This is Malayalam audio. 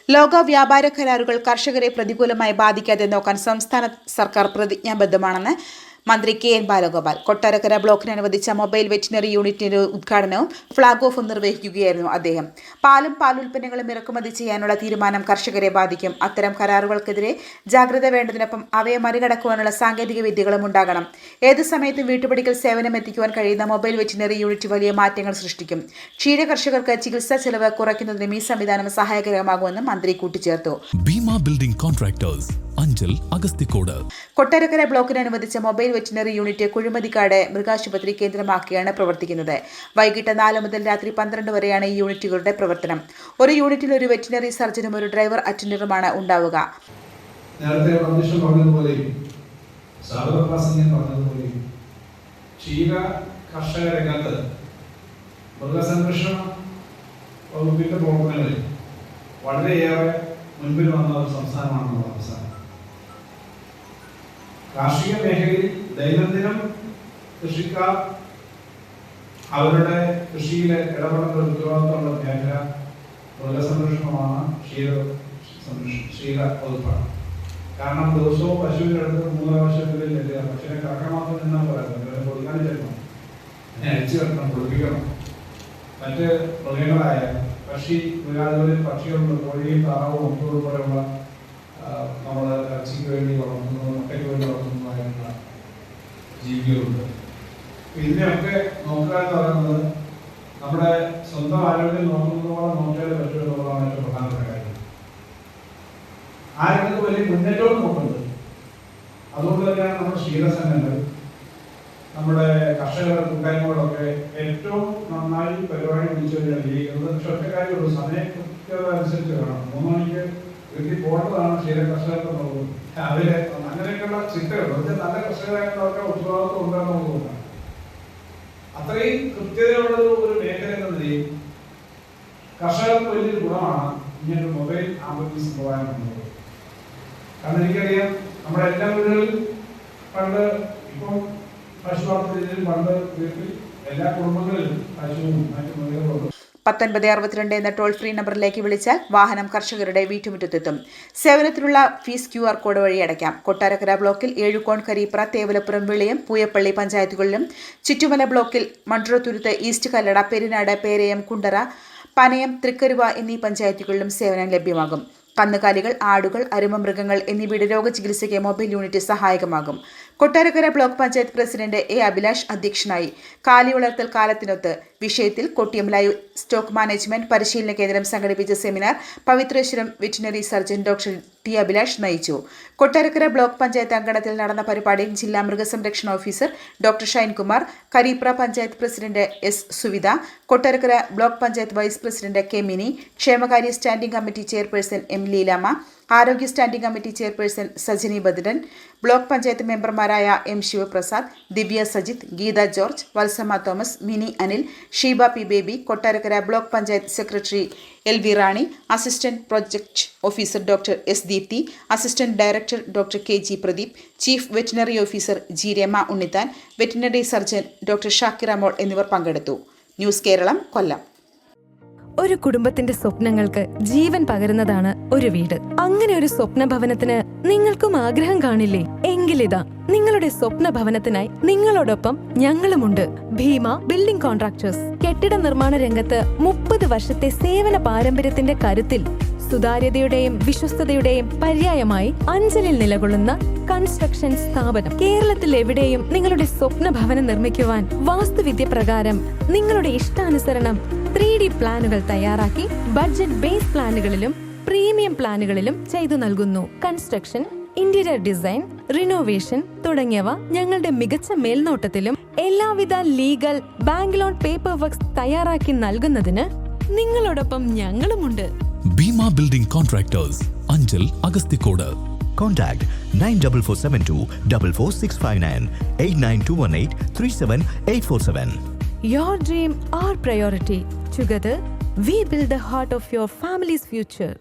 ലോക വ്യാപാര കരാറുകൾ കർഷകരെ പ്രതികൂലമായി ബാധിക്കാതെ നോക്കാൻ സംസ്ഥാന സർക്കാർ പ്രതിജ്ഞാബദ്ധമാണെന്ന് മന്ത്രി കെ.എൻ. ബാലഗോപാൽ കൊട്ടാരക്കര ബ്ലോക്കിന് അനുവദിച്ച മൊബൈൽ വെറ്റിനറി യൂണിറ്റിന്റെ ഉദ്ഘാടനവും ഫ്ളാഗ് ഓഫും നിർവഹിക്കുകയായിരുന്നു അദ്ദേഹം. പാലും പാലുൽപ്പന്നങ്ങളും ഇറക്കുമതി ചെയ്യാനുള്ള തീരുമാനം കർഷകരെ ബാധിക്കും. അത്തരം കരാറുകൾക്കെതിരെ ജാഗ്രത വേണ്ടതിനൊപ്പം അവയെ മറികടക്കുവാനുള്ള സാങ്കേതിക വിദ്യകളും ഉണ്ടാകണം. ഏത് സമയത്തും വീട്ടുപടിക്കൽ സേവനം എത്തിക്കുവാൻ കഴിയുന്ന മൊബൈൽ വെറ്റിനറി യൂണിറ്റ് വലിയ മാറ്റങ്ങൾ സൃഷ്ടിക്കും. ക്ഷീര കർഷകർക്ക് ചികിത്സാ ചെലവ് കുറയ്ക്കുന്നതിനും ഈ സംവിധാനം സഹായകരമാകുമെന്നും മന്ത്രി കൂട്ടിച്ചേർത്തു. Bheema building contractors, Anchal, Agasthikode. കൊട്ടാരക്കര ബ്ലോക്കിന് അനുവദിച്ച മൊബൈൽ വെറ്റിനറി യൂണിറ്റ് കുഴിമതിക്കാട് മൃഗാശുപത്രി കേന്ദ്രമാക്കിയാണ് പ്രവർത്തിക്കുന്നത്. വൈകിട്ട് 4 മുതൽ രാത്രി 12 വരെയാണ് ഈ യൂണിറ്റുകളുടെ പ്രവർത്തനം. ഒരു യൂണിറ്റിൽ ഒരു വെറ്റിനറി സർജനും ഒരു ഡ്രൈവർ അറ്റൻഡറുമാണ് ഉണ്ടാവുക. നേരത്തെ പറഞ്ഞതുപോലെ ക്ഷീര കർഷക രംഗത്ത് മൃഗസംരക്ഷണ വകുപ്പിന്റെ പ്രവർത്തനങ്ങളിൽ വളരെയേറെ മുൻപിൽ വന്ന ഒരു സംസ്ഥാനമാണ് നമ്മുടെ സംസ്ഥാനം. കാർഷിക മേഖലയിൽ ദൈനംദിനം കൃഷിക്കാർ അവരുടെ കൃഷിയിലെ ഇടപെടൽ ഉത്തരവാദിത്തമുള്ള മേഖല മൃഗസംരക്ഷണമാണ്, ക്ഷീര വകുപ്പാണ്. കാരണം ദിവസവും പശുവിൻ്റെ അടുത്ത് 3 പ്രാവശ്യങ്ങളിൽ എത്തുക. പക്ഷേ കറക്കമാസം എന്നാണ് പറയുന്നത്, കൊടുക്കാൻ ചെല്ലണം, അരിച്ചു വെക്കണം, കുളിപ്പിക്കണം. മറ്റ് മൃഗങ്ങളായ മൃഗാദികളിൽ പക്ഷികളുണ്ട്, കോഴിയും താറാവും ഒക്കെ ഉൾപ്പെടെയുള്ള നമ്മൾ ഇറച്ചിക്ക് വേണ്ടി വളർത്തുന്നത്, മുട്ടയ്ക്ക് വേണ്ടി വളർത്തുന്നതായിട്ടുള്ള ജീവികളുണ്ട്. ഇതിനെയൊക്കെ നോക്കുക എന്ന് പറയുന്നത് നമ്മുടെ സ്വന്തം ആരോഗ്യം നോക്കുന്നതോളം നോക്കിയാലേ പറ്റൂ എന്നുള്ളതാണ് ഏറ്റവും പ്രധാനപ്പെട്ട കാര്യം. ആ രംഗത്ത് വലിയ മുന്നേറ്റവും നോക്കുന്നത്. അതുകൊണ്ട് തന്നെയാണ് നമ്മുടെ ക്ഷീരസംഘങ്ങൾ, നമ്മുടെ കർഷകരുടെ കൂട്ടായ്മകളൊക്കെ ഏറ്റവും നന്നായി പരിപാടി പിടിച്ചുകൊണ്ടിരിക്കുന്നത്. പക്ഷെ ഒറ്റ കാര്യമുള്ളൂ, സമയകൃത്യത അനുസരിച്ച് വേണം. 3 മണിക്ക് വീട്ടിൽ പോകേണ്ടതാണ് ക്ഷീര കർഷകർക്ക് എന്നുള്ളത്. രാവിലെ അങ്ങനെയൊക്കെയുള്ള ചിട്ടകളുണ്ട്. നല്ല കർഷകരായിട്ടുള്ളവർക്ക് ഉത്തരവാദിത്വം ഉണ്ടെന്ന് തോന്നുന്നു. അത്രയും കൃത്യതയുള്ള ഒരു മേഖല എന്ന നിലയിൽ കർഷകർക്ക് വലിയൊരു ഗുണമാണ് ഇങ്ങനൊരു മൊബൈൽ ആംബുലൻസ് സമ്പ്രദായം എന്നുള്ളത്. കാരണം എനിക്കറിയാം, നമ്മുടെ എല്ലാ വീടുകളിലും പണ്ട്, ഇപ്പം പശു വളർത്തുന്നതിലും പണ്ട് വീട്ടിൽ എല്ലാ കുടുംബങ്ങളിലും പശുവും മറ്റു മൃഗങ്ങളും 1962 എന്ന ടോൾ ഫ്രീ നമ്പറിലേക്ക് വിളിച്ചാൽ വാഹനം കർഷകരുടെ വീട്ടുമുറ്റത്തെത്തും. സേവനത്തിനുള്ള ഫീസ് QR കോഡ് വഴി അടയ്ക്കാം. കൊട്ടാരക്കര ബ്ലോക്കിൽ ഏഴുകോൺ, കരീപ്ര, തേവലപ്പുറം, വിളയം, പൂയപ്പള്ളി പഞ്ചായത്തുകളിലും, ചുറ്റുമല ബ്ലോക്കിൽ മൺട്രോത്തുരുത്ത്, ഈസ്റ്റ് കല്ലട, പെരിനാട്, പേരയം, കുണ്ടറ, പനയം, തൃക്കരുവ എന്നീ പഞ്ചായത്തുകളിലും സേവനം ലഭ്യമാകും. കന്നുകാലികൾ, ആടുകൾ, അരുമമൃഗങ്ങൾ എന്നിവയുടെ രോഗചികിത്സയ്ക്ക് മൊബൈൽ യൂണിറ്റ് സഹായകമാകും. Kottarakkara block panchayat president A. Abhilash അധ്യക്ഷനായി. കാലി വളർത്തൽ കാലത്തിനൊത്ത് വിഷയത്തിൽ കൊട്ടിയം ലൈവ് സ്റ്റോക്ക് മാനേജ്മെന്റ് പരിശീലന കേന്ദ്രം സംഘടിപ്പിച്ച seminar Pavithreswaram veterinary surgeon doctor T. Abhilash നയിച്ചു. കൊട്ടാരക്കര ബ്ലോക്ക് പഞ്ചായത്ത് അങ്കണത്തിൽ നടന്ന പരിപാടിയിൽ ജില്ലാ മൃഗസംരക്ഷണ officer doctor Shinekumar, Kareepra panchayat president S. Suvitha, Kottarakkara block panchayat vice president K. Mini, ക്ഷേമകാര്യ standing committee chairperson M. Leelamma, ആരോഗ്യ standing committee chairperson Sajani Badran, block panchayat മെമ്പർമാരായ M. Sivaprasad, Divya Sajith, Geetha George, Valsamma Thomas, Mini Anil, Sheeba P. Baby, Kottarakkara block panchayat secretary L. V. റാണി, assistant project officer doctor S. Deepthi, assistant director doctor K. G. Pradeep, chief veterinary officer G. Rama Unnithan, veterinary surgeon doctor Shakira Mol എന്നിവർ പങ്കെടുത്തു. ന്യൂസ് കേരളം, കൊല്ലം. ഒരു കുടുംബത്തിന്റെ സ്വപ്നങ്ങൾക്ക് ജീവൻ പകരുന്നതാണ് ഒരു വീട്. അങ്ങനെ ഒരു സ്വപ്ന ഭവനത്തിന് നിങ്ങൾക്കും ആഗ്രഹം കാണില്ലേ? എങ്കിലിതാ നിങ്ങളുടെ സ്വപ്ന ഭവനത്തിനായി നിങ്ങളോടൊപ്പം ഞങ്ങളുമുണ്ട്. Bheema building contractors. കെട്ടിട നിർമ്മാണ രംഗത്ത് 30 വർഷത്തെ സേവന പാരമ്പര്യത്തിന്റെ കരുത്തിൽ സുതാര്യതയുടെയും വിശ്വസ്തതയുടെയും പര്യായമായി അഞ്ചലിൽ നിലകൊള്ളുന്ന കൺസ്ട്രക്ഷൻ സ്ഥാപനം. കേരളത്തിൽ എവിടെയും നിങ്ങളുടെ സ്വപ്ന ഭവനം നിർമ്മിക്കുവാൻ വാസ്തുവിദ്യ പ്രകാരം നിങ്ങളുടെ ഇഷ്ടാനുസരണം 3D പ്ലാനുകൾ തയ്യാറാക്കി ബഡ്ജറ്റ് ബേസ് പ്ലാനുകളിലും പ്രീമിയം പ്ലാനുകളിലും ചെയ്തു നൽകുന്നു. കൺസ്ട്രക്ഷൻ, ഇന്റീരിയർ ഡിസൈൻ, റിനോവേഷൻ തുടങ്ങിയവ ഞങ്ങളുടെ മികച്ച മേൽനോട്ടത്തിലും എല്ലാവിധ legal, bank loan, paper works തയ്യാറാക്കി നൽകുന്നതിന് നിങ്ങളോടൊപ്പം ഞങ്ങളുമുണ്ട്. Bheema building contractors, Anchal, Agasthikode. Contact 94472 44659 89218 37847. Your dream, our priority. Together, we build the heart of your family's future.